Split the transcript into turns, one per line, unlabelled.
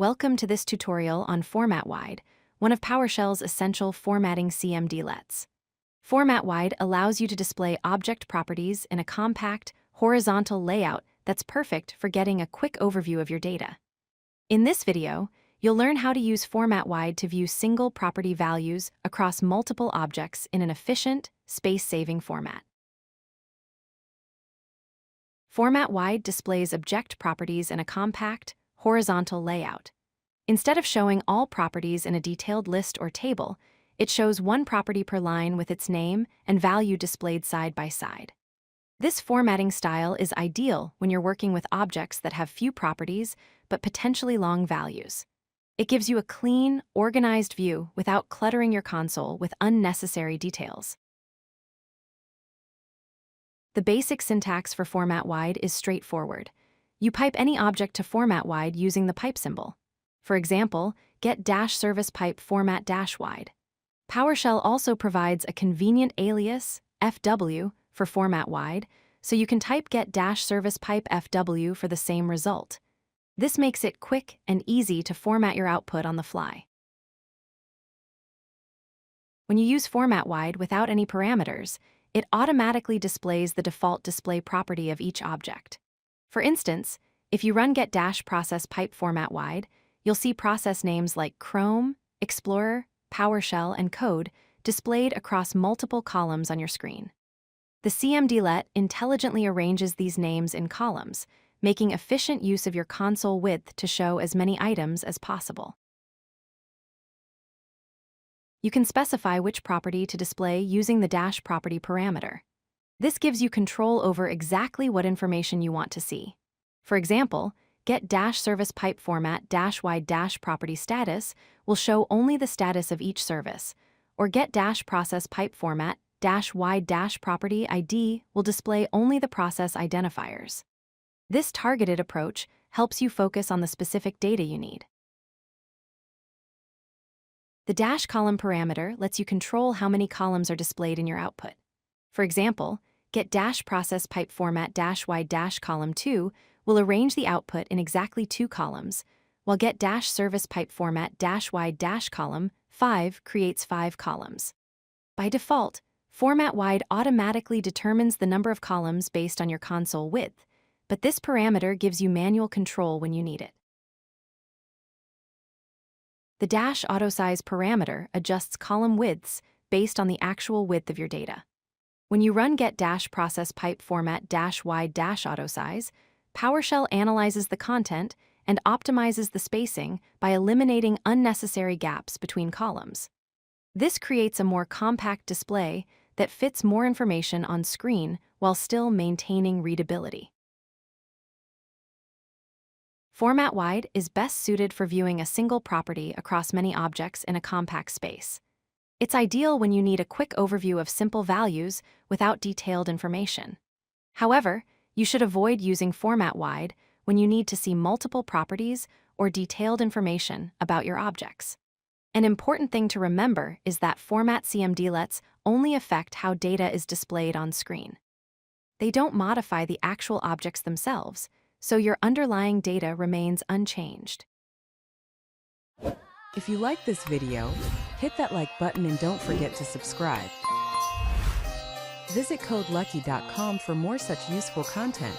Welcome to this tutorial on Format-Wide, one of PowerShell's essential formatting cmdlets. Format-Wide allows you to display object properties in a compact, horizontal layout that's perfect for getting a quick overview of your data. In this video, you'll learn how to use Format-Wide to view single property values across multiple objects in an efficient, space-saving format. Format-Wide displays object properties in a compact, horizontal layout. Instead of showing all properties in a detailed list or table, it shows one property per line with its name and value displayed side by side. This formatting style is ideal when you're working with objects that have few properties but potentially long values. It gives you a clean, organized view without cluttering your console with unnecessary details. The basic syntax for Format-Wide is straightforward. You pipe any object to Format-Wide using the pipe symbol. For example, get -service pipe format-wide. PowerShell also provides a convenient alias, FW, for Format-Wide, so you can type get -service pipe FW for the same result. This makes it quick and easy to format your output on the fly. When you use Format-Wide without any parameters, it automatically displays the default display property of each object. For instance, if you run get-process pipe format-wide, you'll see process names like Chrome, Explorer, PowerShell, and Code displayed across multiple columns on your screen. The cmdlet intelligently arranges these names in columns, making efficient use of your console width to show as many items as possible. You can specify which property to display using the -property parameter. This gives you control over exactly what information you want to see. For example, get -service pipe format-wide property status will show only the status of each service, or get -process pipe format-wide property ID will display only the process identifiers. This targeted approach helps you focus on the specific data you need. The -column parameter lets you control how many columns are displayed in your output. For example, get -process pipe format-wide column 2 will arrange the output in exactly 2 columns, while get -service pipe format-wide column 5 creates 5 columns. By default, Format-Wide automatically determines the number of columns based on your console width, but this parameter gives you manual control when you need it. The -AutoSize parameter adjusts column widths based on the actual width of your data. When you run get -process pipe format-wide AutoSize, PowerShell analyzes the content and optimizes the spacing by eliminating unnecessary gaps between columns. This creates a more compact display that fits more information on screen while still maintaining readability. Format-Wide is best suited for viewing a single property across many objects in a compact space. It's ideal when you need a quick overview of simple values without detailed information. However, you should avoid using Format-Wide when you need to see multiple properties or detailed information about your objects. An important thing to remember is that format cmdlets only affect how data is displayed on screen. They don't modify the actual objects themselves, so your underlying data remains unchanged.
If you like this video, hit that like button and don't forget to subscribe. Visit codelucky.com for more such useful content.